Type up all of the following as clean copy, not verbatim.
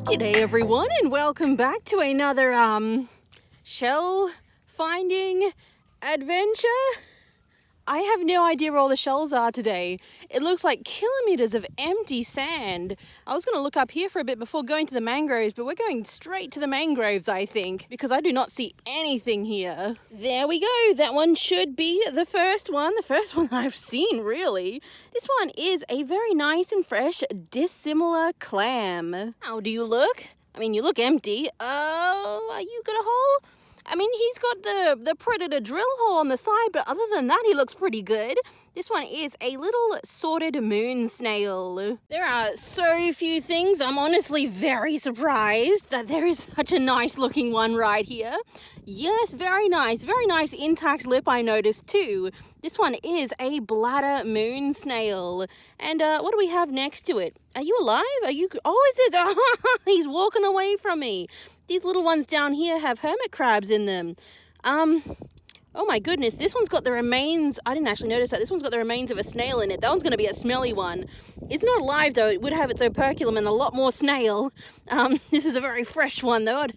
G'day everyone and welcome back to another shell finding adventure. I have no idea where all the shells are today. It looks like kilometers of empty sand. I was going to look up here for a bit before going to the mangroves, but we're going straight to the mangroves, I think, because I do not see anything here. There we go. That one should be the first one I've seen, really. This one is a very nice and fresh dissimilar clam. How do you look? I mean, you look empty. Oh, you got a hole? I mean, he's got the predator drill hole on the side, but other than that, he looks pretty good. This one is a little sorted moon snail. There are so few things. I'm honestly very surprised that there is such a nice looking one right here. Yes, very nice intact lip I noticed too. This one is a bladder moon snail. And what do we have next to it? Are you alive? Is it? He's walking away from me. These little ones down here have hermit crabs in them. Oh my goodness, this one's got the remains. I didn't actually notice that. This one's got the remains of a snail in it. That one's going to be a smelly one. It's not alive though. It would have its operculum and a lot more snail. This is a very fresh one though.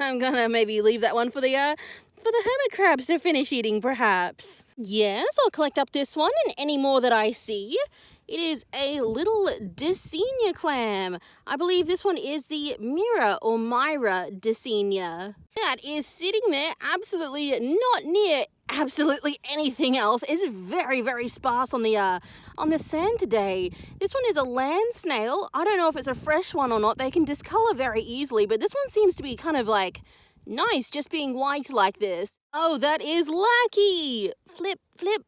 I'm going to maybe leave that one for the hermit crabs to finish eating perhaps. Yes, I'll collect up this one and any more that I see. It is a little Dicenia clam. I believe this one is the Mira or Myra Dicenia. That is sitting there absolutely not near absolutely anything else. It's very, very sparse on the sand today. This one is a land snail. I don't know if it's a fresh one or not. They can discolor very easily, but this one seems to be kind of like nice just being white like this. Oh, that is Lackey. Flip, flip.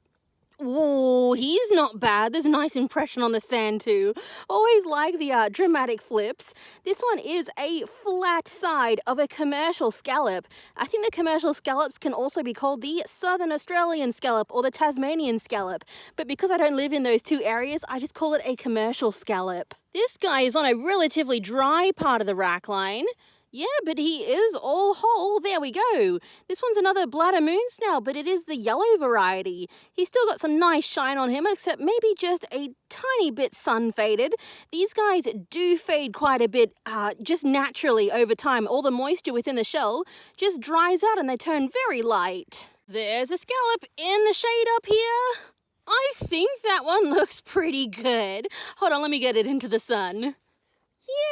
Whoa, he's not bad. There's a nice impression on the sand too. Always like the dramatic flips. This one is a flat side of a commercial scallop. I think the commercial scallops can also be called the Southern Australian scallop or the Tasmanian scallop. But because I don't live in those two areas, I just call it a commercial scallop. This guy is on a relatively dry part of the rack line. Yeah, but he is all whole. There we go. This one's another bladder moon snail, but it is the yellow variety. He's still got some nice shine on him, except maybe just a tiny bit sun faded. These guys do fade quite a bit just naturally over time. All the moisture within the shell just dries out and they turn very light. There's a scallop in the shade up here. I think that one looks pretty good. Hold on, let me get it into the sun.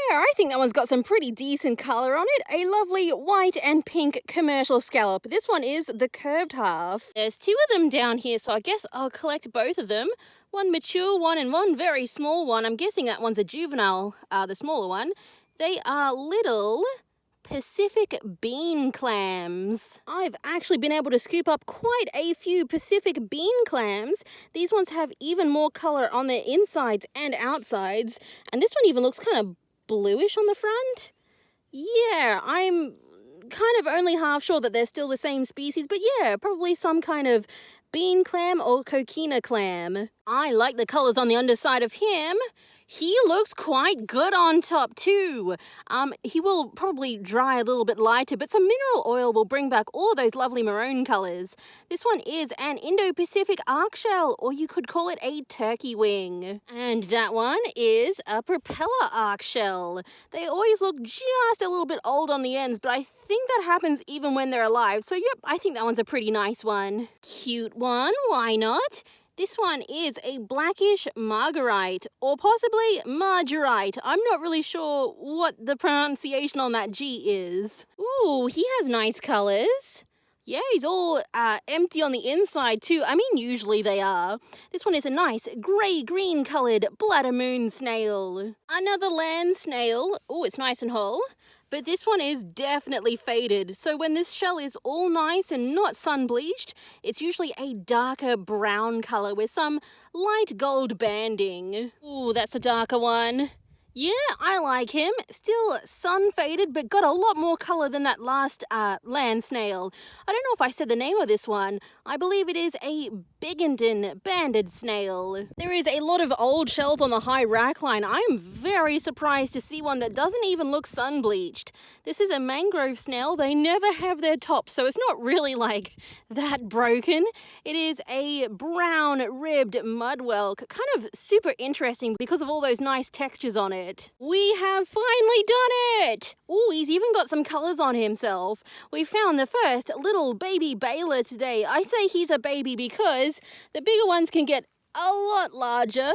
Yeah, I think that one's got some pretty decent colour on it. A lovely white and pink commercial scallop. This one is the curved half. There's two of them down here, so I guess I'll collect both of them. One mature one and one very small one. I'm guessing that one's a juvenile, the smaller one. They are little Pacific bean clams. I've actually been able to scoop up quite a few Pacific bean clams. These ones have even more colour on their insides and outsides. And this one even looks kind of bluish on the front. Yeah, I'm kind of only half sure that they're still the same species, but yeah, probably some kind of bean clam or coquina clam. I like the colours on the underside of him. He looks quite good on top too. He will probably dry a little bit lighter, but some mineral oil will bring back all those lovely maroon colours. This one is an Indo-Pacific arc shell, or you could call it a turkey wing. And that one is a propeller arc shell. They always look just a little bit old on the ends, but I think that happens even when they're alive. So yep, I think that one's a pretty nice one. Cute one, why not? This one is a blackish margarite, or possibly margarite. I'm not really sure what the pronunciation on that G is. Ooh, he has nice colours. Yeah, he's all empty on the inside too. I mean, usually they are. This one is a nice grey-green coloured bladder moon snail. Another land snail. Oh, it's nice and whole. But this one is definitely faded. So when this shell is all nice and not sun-bleached, it's usually a darker brown colour with some light gold banding. Ooh, that's a darker one. Yeah, I like him. Still sun-faded, but got a lot more colour than that last land snail. I don't know if I said the name of this one. I believe it is a Biggenden Banded Snail. There is a lot of old shells on the high rack line. I'm very surprised to see one that doesn't even look sun-bleached. This is a mangrove snail. They never have their top, so it's not really like that broken. It is a brown ribbed mudwhelk. Kind of super interesting because of all those nice textures on it. it. We have finally done it. Oh, he's even got some colors on himself. We found the first little baby baler today. I say he's a baby because the bigger ones can get a lot larger.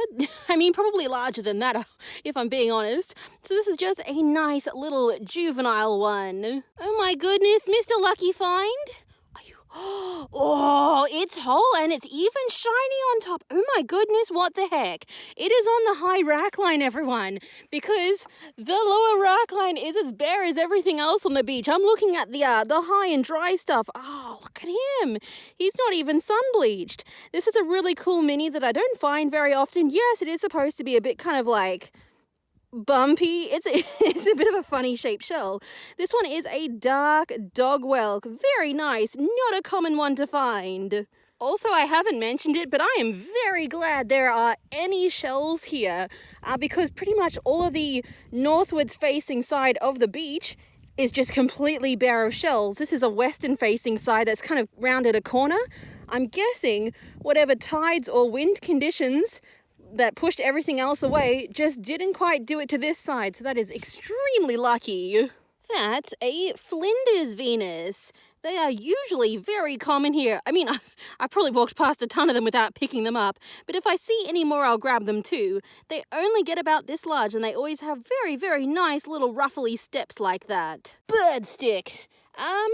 I mean, probably larger than that, if I'm being honest. So this is just a nice little juvenile one. Oh my goodness, Mr. Lucky Find. Are you... Oh, it's whole and it's even shiny on top. Oh my goodness, what the heck? It is on the high rack line, everyone, because the lower rack line is as bare as everything else on the beach. I'm looking at the high and dry stuff. Oh, look at him. He's not even sun bleached. This is a really cool mini that I don't find very often. Yes, it is supposed to be a bit kind of like bumpy. It's a bit of a funny shaped shell. This one is a dark dog whelk. Very nice. Not a common one to find. Also, I haven't mentioned it, but I am very glad there are any shells here because pretty much all of the northwards facing side of the beach is just completely bare of shells. This is a western facing side that's kind of rounded a corner. I'm guessing whatever tides or wind conditions that pushed everything else away just didn't quite do it to this side, so that is extremely lucky. That's a Flinders Venus. They are usually very common here. I mean, I probably walked past a ton of them without picking them up, but if I see any more, I'll grab them too. They only get about this large, and they always have very, very nice little ruffly steps like that. Bird stick. I'm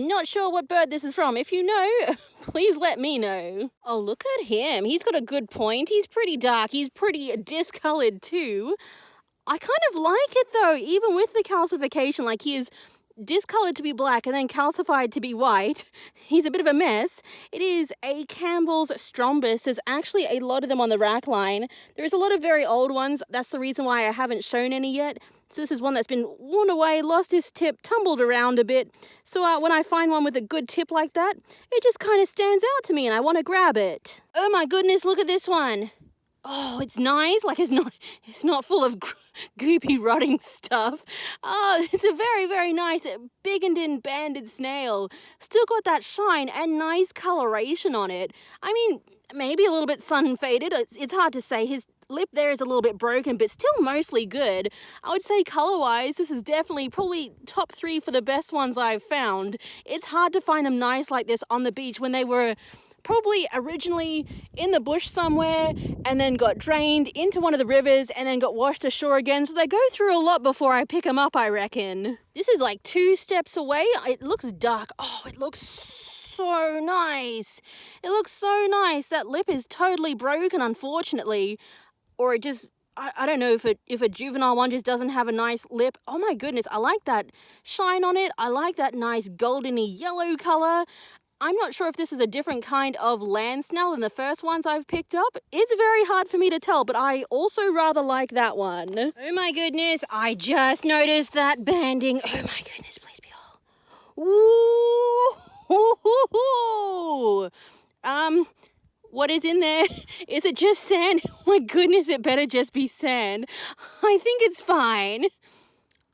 not sure what bird this is from. If you know, please let me know. Oh, look at him. He's got a good point. He's pretty dark. He's pretty discolored too. I kind of like it though, even with the calcification. Like, he is discolored to be black and then calcified to be white. He's a bit of a mess. It is a Campbell's Strombus. There's actually a lot of them on the rack line. There is a lot of very old ones. That's the reason why I haven't shown any yet. So this is one that's been worn away, lost his tip, tumbled around a bit. So when I find one with a good tip like that, it just kind of stands out to me and I want to grab it. Oh my goodness, look at this one. Oh, it's nice. Like, it's not full of goopy rotting stuff. Oh, it's a very, very nice Biggenden Banded Snail. Still got that shine and nice coloration on it. I mean, maybe a little bit sun faded. It's hard to say. His lip there is a little bit broken, but still mostly good. I would say color-wise, this is definitely probably top 3 for the best ones I've found. It's hard to find them nice like this on the beach when they were probably originally in the bush somewhere and then got drained into one of the rivers and then got washed ashore again. So they go through a lot before I pick them up, I reckon. This is like 2 steps away. It looks dark. Oh, it looks so nice. It looks so nice. That lip is totally broken, unfortunately. Or it just, I don't know if a juvenile one just doesn't have a nice lip. Oh my goodness, I like that shine on it. I like that nice goldeny yellow color. I'm not sure if this is a different kind of land snail than the first ones I've picked up. It's very hard for me to tell, but I also rather like that one. Oh my goodness, I just noticed that banding. Oh my goodness, please be all. Ooh. What is in there? Is it just sand? Oh my goodness, it better just be sand. I think it's fine.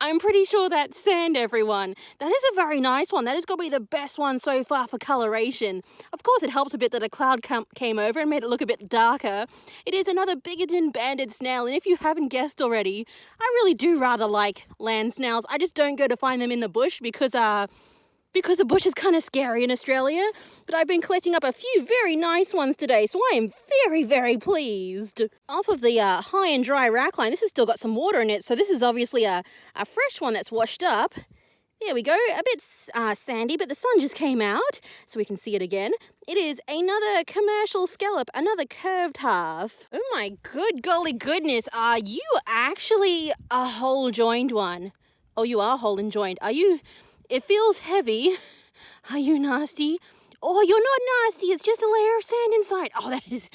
I'm pretty sure that's sand, everyone. That is a very nice one. That has got to be the best one so far for coloration. Of course, it helps a bit that a cloud came over and made it look a bit darker. It is another Biggenden Banded Snail, and if you haven't guessed already, I really do rather like land snails. I just don't go to find them in the bush because the bush is kind of scary in Australia, but I've been collecting up a few very nice ones today, so I am very, very pleased. Off of the high and dry rack line, this has still got some water in it, so this is obviously a fresh one that's washed up. There we go, a bit sandy, but the sun just came out, so we can see it again. It is another commercial scallop, another curved half. Oh my good golly goodness, are you actually a whole joined one? Oh, you are whole and joined. Are you... It feels heavy. Are you nasty? Oh, you're not nasty. It's just a layer of sand inside. Oh, that is...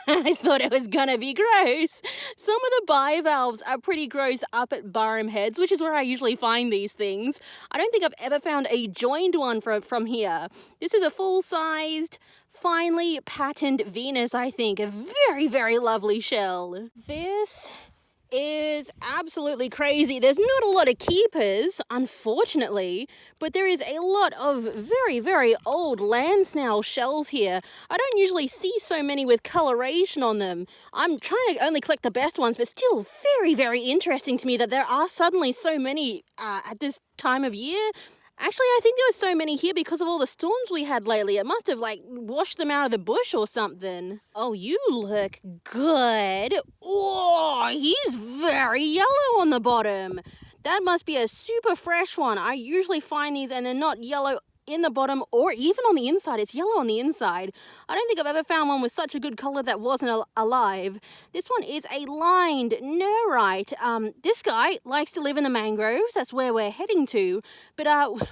I thought it was gonna be gross. Some of the bivalves are pretty gross up at Barham Heads, which is where I usually find these things. I don't think I've ever found a joined one from here. This is a full-sized, finely patterned Venus, I think. A very, very lovely shell. This is absolutely crazy. There's not a lot of keepers, unfortunately, but there is a lot of very, very old land snail shells here. I don't usually see so many with coloration on them. I'm trying to only collect the best ones, but still very, very interesting to me that there are suddenly so many at this time of year. Actually, I think there were so many here because of all the storms we had lately. It must have, washed them out of the bush or something. Oh, you look good. Oh, he's very yellow on the bottom. That must be a super fresh one. I usually find these and they're not yellow in the bottom or even on the inside. It's yellow on the inside. I don't think I've ever found one with such a good color that wasn't alive. This one is a lined neurite. This guy likes to live in the mangroves. That's where we're heading to. But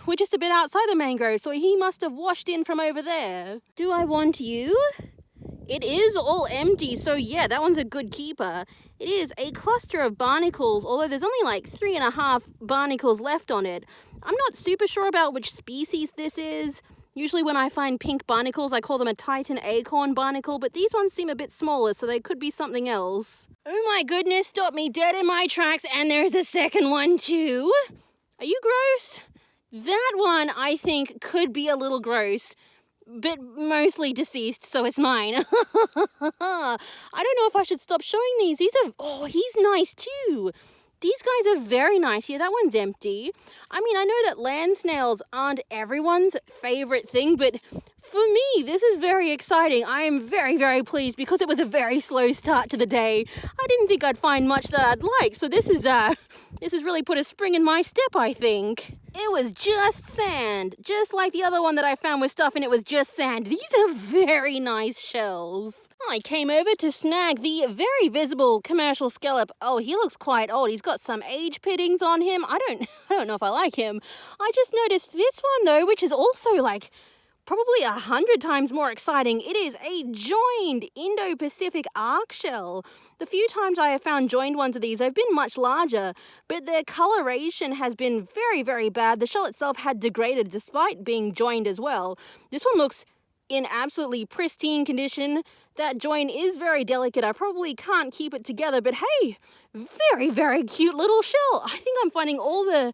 we're just a bit outside the mangroves, so he must have washed in from over there. Do I want you? It is all empty, so yeah, that one's a good keeper. It is a cluster of barnacles, although there's only like 3.5 barnacles left on it. I'm not super sure about which species this is. Usually when I find pink barnacles, I call them a Titan acorn barnacle, but these ones seem a bit smaller, so they could be something else. Oh my goodness, stopped me dead in my tracks, and there's a second one too. Are you gross? That one, I think, could be a little gross. But mostly deceased, so it's mine. I don't know if I should stop showing these. He's nice too. These guys are very nice. Yeah, that one's empty. I mean, I know that land snails aren't everyone's favorite thing, but for me, this is very exciting. I am very, very pleased because it was a very slow start to the day. I didn't think I'd find much that I'd like, so this has really put a spring in my step, I think. It was just sand, just like the other one that I found with stuff and it was just sand. These are very nice shells. I came over to snag the very visible commercial scallop. Oh, he looks quite old. He's got some age pittings on him. I don't know if I like him. I just noticed this one though, which is also probably 100 times more exciting. It is a joined Indo-Pacific arc shell. The few times I have found joined ones of these, they've been much larger, but their coloration has been very, very bad. The shell itself had degraded despite being joined as well. This one looks in absolutely pristine condition. That join is very delicate. I probably can't keep it together, but hey, very, very cute little shell. I think I'm finding all the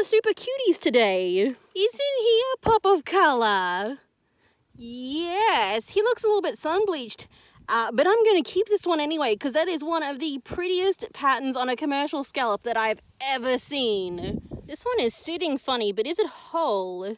super cuties today. Isn't he a pop of color? Yes, he looks a little bit sun-bleached, but I'm going to keep this one anyway because that is one of the prettiest patterns on a commercial scallop that I've ever seen. This one is sitting funny, but is it whole?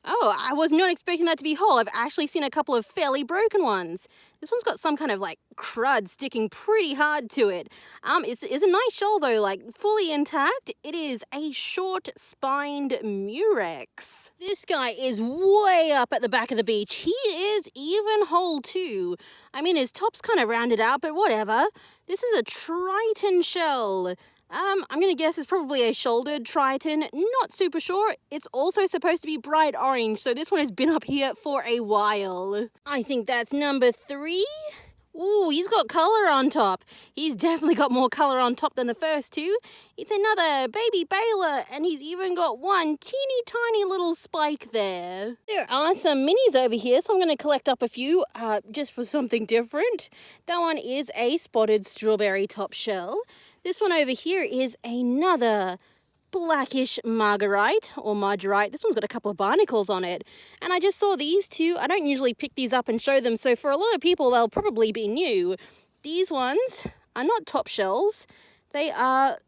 Oh, I was not expecting that to be whole. I've actually seen a couple of fairly broken ones. This one's got some kind of crud sticking pretty hard to it. It's a nice shell though, fully intact. It is a short-spined murex. This guy is way up at the back of the beach. He is even whole too. I mean, his top's kind of rounded out, but whatever. This is a triton shell. I'm going to guess it's probably a shouldered triton. Not super sure. It's also supposed to be bright orange, so this one has been up here for a while. I think that's number 3. Ooh, he's got colour on top. He's definitely got more colour on top than the first two. It's another baby baler, and he's even got one teeny tiny little spike there. There are some minis over here, so I'm going to collect up a few just for something different. That one is a spotted strawberry top shell. This one over here is another blackish margarite or margarite. This one's got a couple of barnacles on it. And I just saw these two. I don't usually pick these up and show them, so for a lot of people, they'll probably be new. These ones are not top shells. They are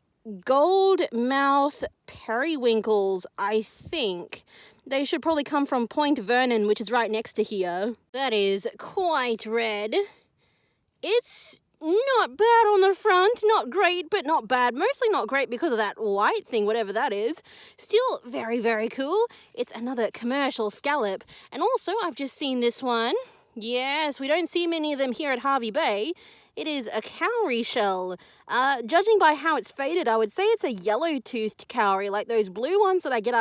gold mouth periwinkles, I think. They should probably come from Point Vernon, which is right next to here. That is quite red. It's not bad on the front, not great, but not bad. Mostly not great because of that white thing, whatever that is. Still very, very cool. It's another commercial scallop. And also, I've just seen this one. Yes, we don't see many of them here at Hervey Bay. It is a cowrie shell. Judging by how it's faded, I would say it's a yellow-toothed cowrie, like those blue ones that I get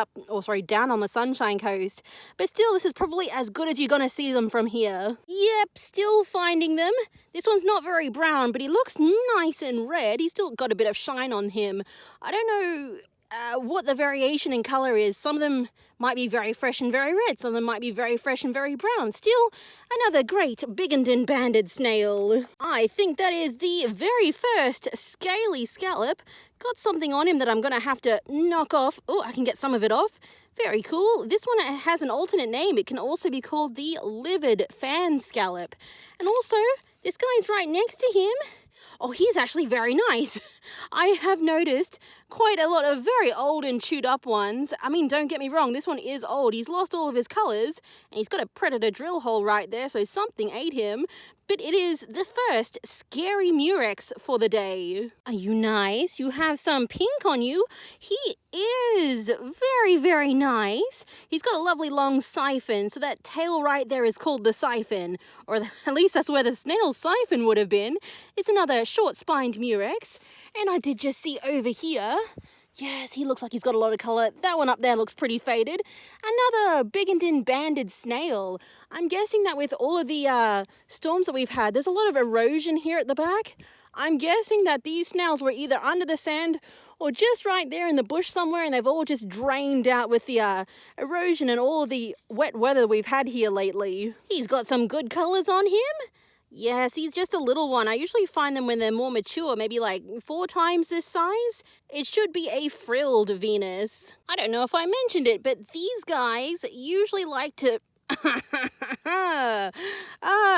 down on the Sunshine Coast. But still, this is probably as good as you're going to see them from here. Yep, still finding them. This one's not very brown, but he looks nice and red. He's still got a bit of shine on him. I don't know what the variation in colour is. Some of them might be very fresh and very red. Some of them might be very fresh and very brown. Still, another great Biggenden Banded Snail. I think that is the very first scaly scallop. Got something on him that I'm going to have to knock off. Oh, I can get some of it off. Very cool. This one has an alternate name. It can also be called the livid fan scallop. And also, this guy's right next to him. Oh, he's actually very nice. I have noticed quite a lot of very old and chewed up ones. I mean, don't get me wrong, this one is old. He's lost all of his colours and he's got a predator drill hole right there, so something ate him. But it is the first scary murex for the day. Are you nice? You have some pink on you. He is very, very nice. He's got a lovely long siphon, so that tail right there is called the siphon. Or at least that's where the snail's siphon would have been. It's another short-spined murex. And I did just see over here, yes, he looks like he's got a lot of colour. That one up there looks pretty faded. Another Biggenden Banded Snail. I'm guessing that with all of the storms that we've had, there's a lot of erosion here at the back. I'm guessing that these snails were either under the sand or just right there in the bush somewhere, and they've all just drained out with the erosion and all of the wet weather we've had here lately. He's got some good colours on him. Yes, he's just a little one. I usually find them when they're more mature, maybe like 4 times this size. It should be a frilled Venus. I don't know if I mentioned it, but these guys usually like to...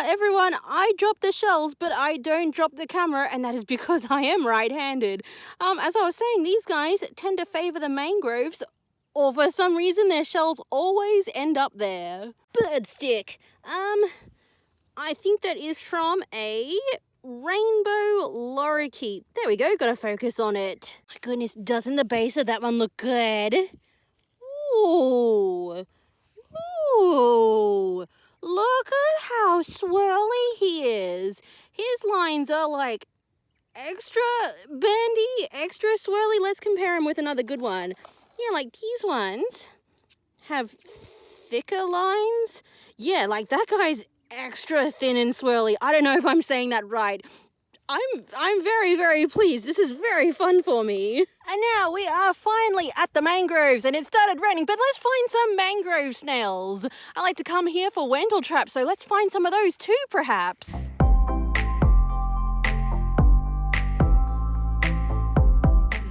everyone, I drop the shells, but I don't drop the camera, and that is because I am right-handed. As I was saying, these guys tend to favour the mangroves, or for some reason their shells always end up there. Birdstick. I think that is from a rainbow lorikeet. There we go, gotta focus on it. My goodness, doesn't the base of that one look good? Ooh. Ooh. Look at how swirly he is. His lines are like extra bandy, extra swirly. Let's compare him with another good one. Yeah, like these ones have thicker lines. Yeah, like that guy's extra thin and swirly. I don't know if I'm saying that right. I'm very, very pleased. This is very fun for me. And now we are finally at the mangroves, and it started raining, but let's find some mangrove snails. I like to come here for Wendell traps, so let's find some of those too, perhaps.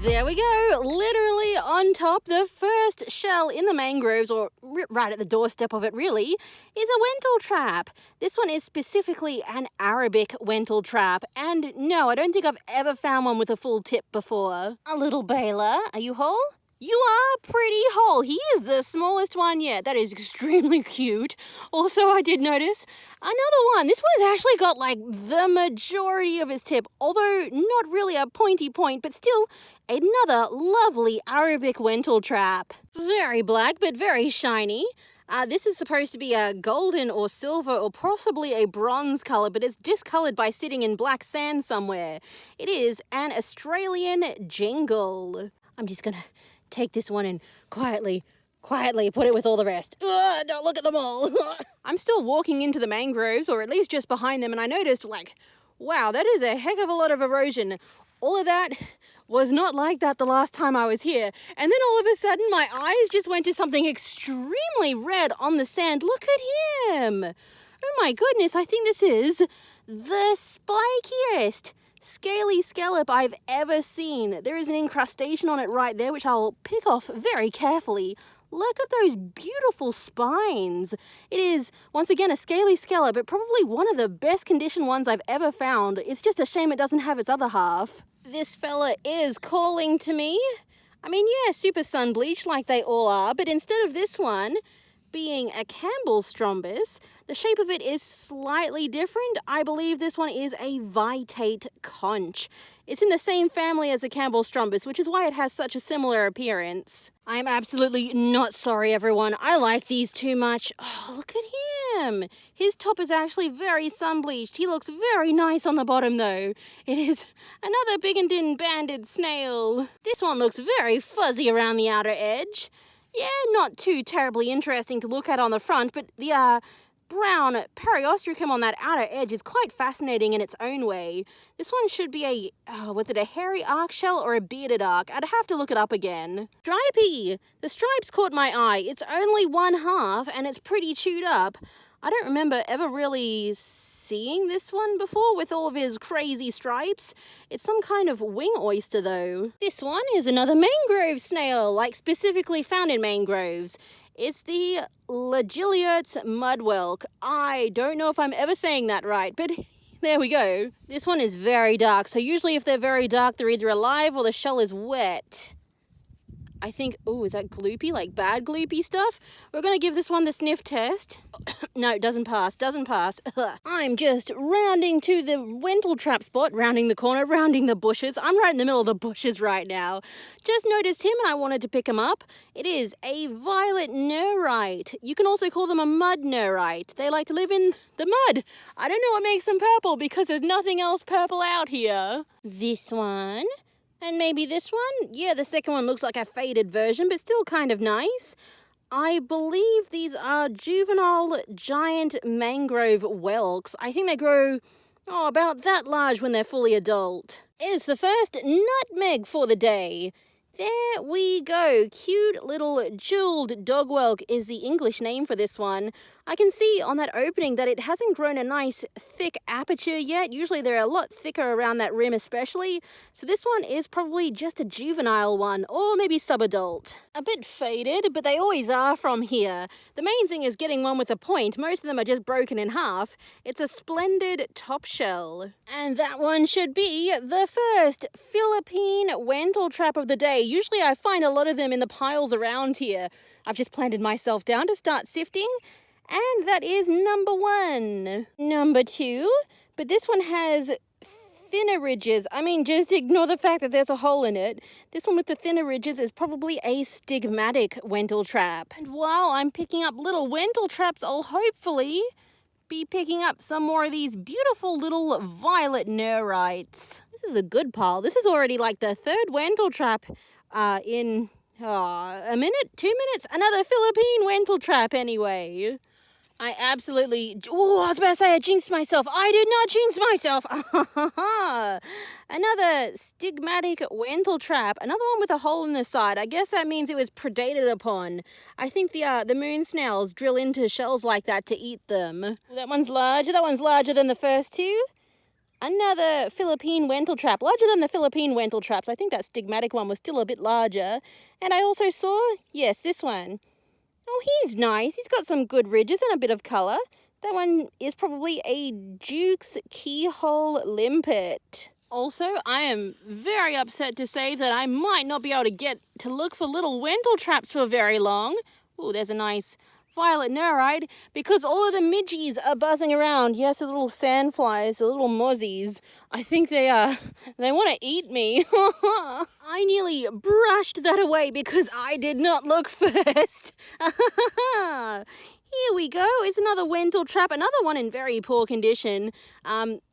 There we go, literally on top. The first shell in the mangroves, or right at the doorstep of it really, is a Wendell trap. This one is specifically an Arabic Wendell trap, and no, I don't think I've ever found one with a full tip before. A little bailer, are you whole? You are pretty whole. He is the smallest one yet. That is extremely cute. Also, I did notice another one. This one has actually got like the majority of his tip, although not really a pointy point, but still another lovely Arabic Wendell trap. Very black, but very shiny. This is supposed to be a golden or silver or possibly a bronze colour, but it's discoloured by sitting in black sand somewhere. It is an Australian jingle. I'm just gonna take this one and quietly put it with all the rest. Don't look at them all. I'm still walking into the mangroves, or at least just behind them, and I noticed, like, wow, that is a heck of a lot of erosion. All of that was not like that the last time I was here. And then all of a sudden, my eyes just went to something extremely red on the sand. Look at him. Oh my goodness, I think this is the spikiest scaly scallop I've ever seen. There is an incrustation on it right there, which I'll pick off very carefully. Look at those beautiful spines. It is, once again, a scaly scallop, but probably one of the best conditioned ones I've ever found. It's just a shame it doesn't have its other half. This fella is calling to me. I mean, yeah, super sun bleached like they all are, but instead of this one being a Campbell's strombus, the shape of it is slightly different. I believe this one is a vitate conch. It's in the same family as a Campbell's strombus, which is why it has such a similar appearance. I am absolutely not sorry, everyone. I like these too much. Oh, look at him. His top is actually very sun-bleached. He looks very nice on the bottom, though. It is another Biggenden Banded Snail. This one looks very fuzzy around the outer edge. Yeah, not too terribly interesting to look at on the front, but the brown periostracum on that outer edge is quite fascinating in its own way. This one should be was it a hairy arc shell or a bearded arc? I'd have to look it up again. Stripey! The stripes caught my eye. It's only one half and it's pretty chewed up. I don't remember ever really seeing this one before with all of his crazy stripes. It's some kind of wing oyster though. This one is another mangrove snail, like specifically found in mangroves. It's the Legiliot's mudwhelk. I don't know if I'm ever saying that right, but there we go. This one is very dark, so usually if they're very dark, they're either alive or the shell is wet. I think, oh, is that gloopy, like bad gloopy stuff? We're going to give this one the sniff test. No, doesn't pass. I'm just rounding to the Wentel trap spot, rounding the corner, rounding the bushes. I'm right in the middle of the bushes right now. Just noticed him and I wanted to pick him up. It is a violet neurite. You can also call them a mud neurite. They like to live in the mud. I don't know what makes them purple because there's nothing else purple out here. This one. And maybe this one? Yeah, the second one looks like a faded version, but still kind of nice. I believe these are juvenile giant mangrove whelks. I think they grow, about that large when they're fully adult. It's the first nutmeg for the day. There we go. Cute little jeweled dog whelk is the English name for this one. I can see on that opening that it hasn't grown a nice thick aperture yet. Usually they're a lot thicker around that rim especially. So this one is probably just a juvenile one or maybe subadult. A bit faded, but they always are from here. The main thing is getting one with a point. Most of them are just broken in half. It's a splendid top shell. And that one should be the first Philippine Wentel trap of the day. Usually I find a lot of them in the piles around here. I've just planted myself down to start sifting. And that is number one. Number two, but this one has thinner ridges. I mean, just ignore the fact that there's a hole in it. This one with the thinner ridges is probably a stigmatic Wentel trap. And while I'm picking up little Wentel traps, I'll hopefully be picking up some more of these beautiful little violet neurites. This is a good pile. This is already like the third Wentel trap in a minute, 2 minutes. Another Philippine Wentel trap anyway. I absolutely... Oh, I was about to say I jinxed myself. I did not jinx myself. Another stigmatic Wentel trap. Another one with a hole in the side. I guess that means it was predated upon. I think the moon snails drill into shells like that to eat them. That one's larger. That one's larger than the first two. Another Philippine Wentel trap. Larger than the Philippine Wentel traps. I think that stigmatic one was still a bit larger. And I also saw, yes, this one. Oh, he's nice. He's got some good ridges and a bit of colour. That one is probably a Duke's Keyhole Limpet. Also, I am very upset to say that I might not be able to get to look for little Wentel traps for very long. Oh, there's a nice violet neurite because all of the midgies are buzzing around. Yes, the little sandflies, the little mozzies. I think they want to eat me. I nearly brushed that away because I did not look first. Here we go. It's another Wentel trap. Another one in very poor condition.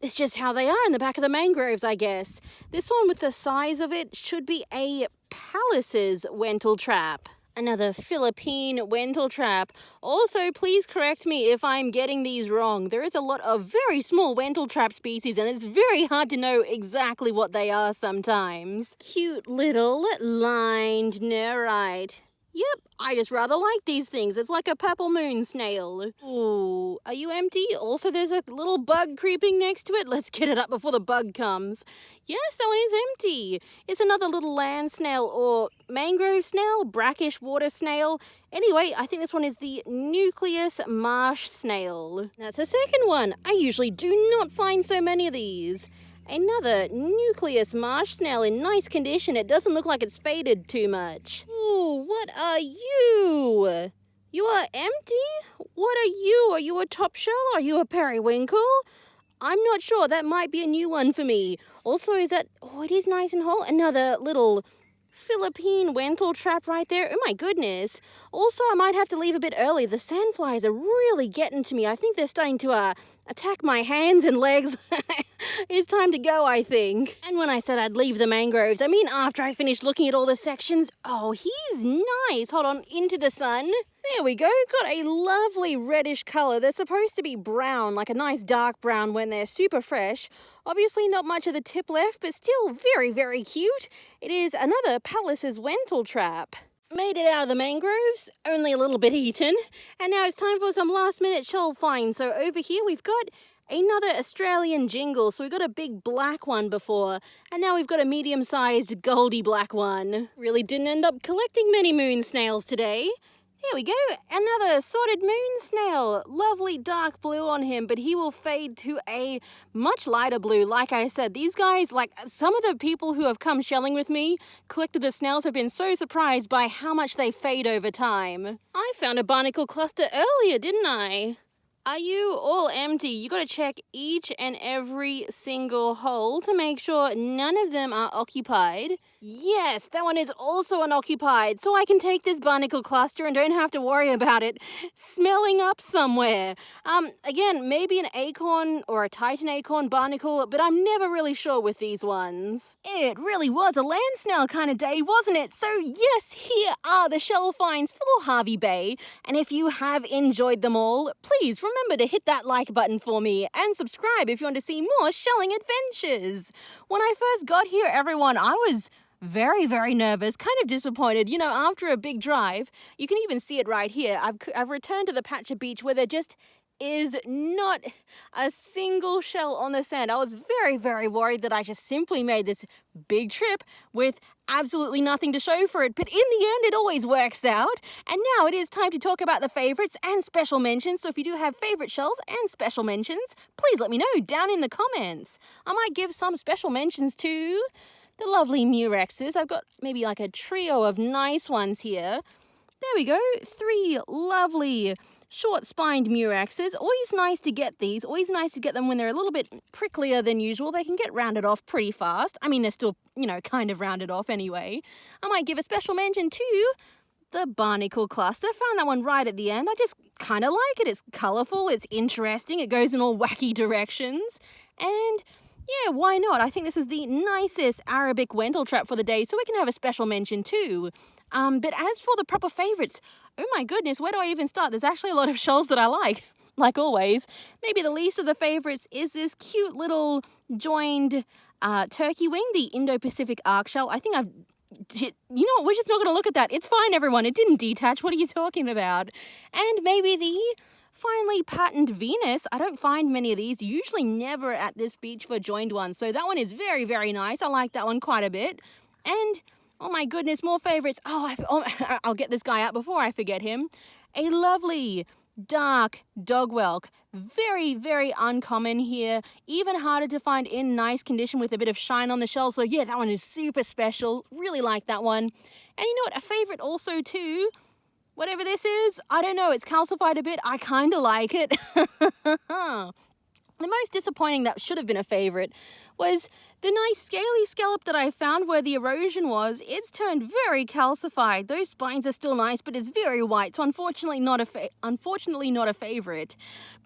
It's just how they are in the back of the mangroves, I guess. This one with the size of it should be a Pallas's Wentel trap. Another Philippine Wentel trap. Also, please correct me if I'm getting these wrong. There is a lot of very small Wentel trap species and it's very hard to know exactly what they are sometimes. Cute little lined neurite. Yep, I just rather like these things. It's like a purple moon snail. Ooh, are you empty? Also, there's a little bug creeping next to it. Let's get it up before the bug comes. Yes, that one is empty. It's another little land snail or mangrove snail, brackish water snail. Anyway, I think this one is the nucleus marsh snail. That's the second one. I usually do not find so many of these. Another nucleus marsh snail in nice condition. It doesn't look like it's faded too much. Ooh, what are you? You are empty? What are you? Are you a top shell? Are you a periwinkle? I'm not sure. That might be a new one for me. Also, is that... Oh, it is nice and whole. Another little Philippine Wentel trap right there. Oh my goodness. Also, I might have to leave a bit early. The sandflies are really getting to me. I think they're starting to attack my hands and legs. It's time to go, I think. And when I said I'd leave the mangroves, I mean after I finished looking at all the sections. Oh, he's nice. Hold on, into the sun. There we go, got a lovely reddish colour. They're supposed to be brown, like a nice dark brown when they're super fresh. Obviously not much of the tip left, but still very, very cute. It is another Pallas's Wental trap. Made it out of the mangroves, only a little bit eaten. And now it's time for some last minute shell finds. So over here we've got another Australian jingle. So we got a big black one before, and now we've got a medium-sized goldy black one. Really didn't end up collecting many moon snails today. Here we go, another assorted moon snail. Lovely dark blue on him, but he will fade to a much lighter blue. Like I said, these guys, like some of the people who have come shelling with me, collected the snails, have been so surprised by how much they fade over time. I found a barnacle cluster earlier, didn't I? Are you all empty? You got to check each and every single hole to make sure none of them are occupied. Yes, that one is also unoccupied, so I can take this barnacle cluster and don't have to worry about it smelling up somewhere. Again, maybe an acorn or a titan acorn barnacle, but I'm never really sure with these ones. It really was a land snail kind of day, wasn't it? So yes, here are the shell finds for Hervey Bay, and if you have enjoyed them all, please remember to hit that like button for me and subscribe if you want to see more shelling adventures. When I first got here, everyone, I was very, very nervous, kind of disappointed. You know, after a big drive, you can even see it right here. I've returned to the patch of beach where there just is not a single shell on the sand. I was very, very worried that I just simply made this big trip with absolutely nothing to show for it. But in the end, it always works out. And now it is time to talk about the favorites and special mentions. So if you do have favorite shells and special mentions, please let me know down in the comments. I might give some special mentions to the lovely Murexes. I've got maybe like a trio of nice ones here. There we go. 3 lovely short-spined Murexes. Always nice to get these. Always nice to get them when they're a little bit pricklier than usual. They can get rounded off pretty fast. I mean, they're still, you know, kind of rounded off anyway. I might give a special mention to the barnacle cluster. Found that one right at the end. I just kind of like it. It's colourful. It's interesting. It goes in all wacky directions. And yeah, why not? I think this is the nicest Arabic Wental trap for the day, so we can have a special mention too. But as for the proper favourites, oh my goodness, where do I even start? There's actually a lot of shells that I like always. Maybe the least of the favourites is this cute little joined turkey wing, the Indo-Pacific arc shell. I think you know what, we're just not going to look at that. It's fine, everyone. It didn't detach. What are you talking about? And maybe the finely patterned Venus. I don't find many of these, usually never at this beach for joined ones. So that one is very, very nice. I like that one quite a bit. And oh my goodness, more favorites. I'll get this guy out before I forget him. A lovely dark dog whelk. Very, very uncommon here. Even harder to find in nice condition with a bit of shine on the shell. So yeah, that one is super special. Really like that one. And you know what, a favorite also too, whatever this is, I don't know, it's calcified a bit. I kind of like it. The most disappointing that should have been a favorite was the nice scaly scallop that I found where the erosion was. It's turned very calcified. Those spines are still nice, but it's very white, so unfortunately not a favorite.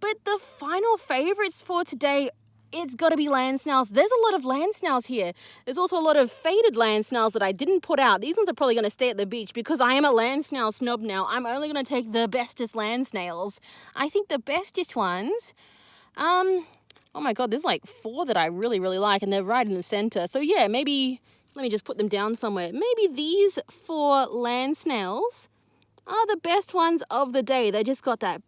But the final favorites for today, it's got to be land snails. There's a lot of land snails here. There's also a lot of faded land snails that I didn't put out. These ones are probably going to stay at the beach because I am a land snail snob now. I'm only going to take the bestest land snails. I think the bestest ones, oh my god, there's like 4 that I really, really like, and they're right in the center. So yeah, maybe, let me just put them down somewhere. Maybe these 4 land snails are the best ones of the day. They just got that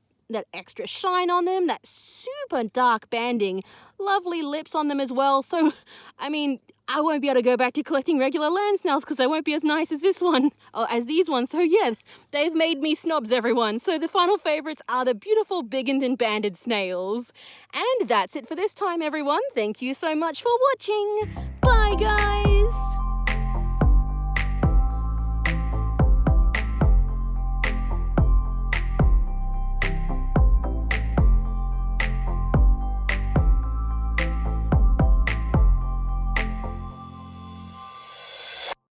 extra shine on them, that super dark banding, lovely lips on them as well. So, I mean, I won't be able to go back to collecting regular land snails because they won't be as nice as this one, or as these ones. So yeah, they've made me snobs, everyone. So the final favorites are the beautiful Biggenden Banded Snails. And that's it for this time, everyone. Thank you so much for watching. Bye, guys.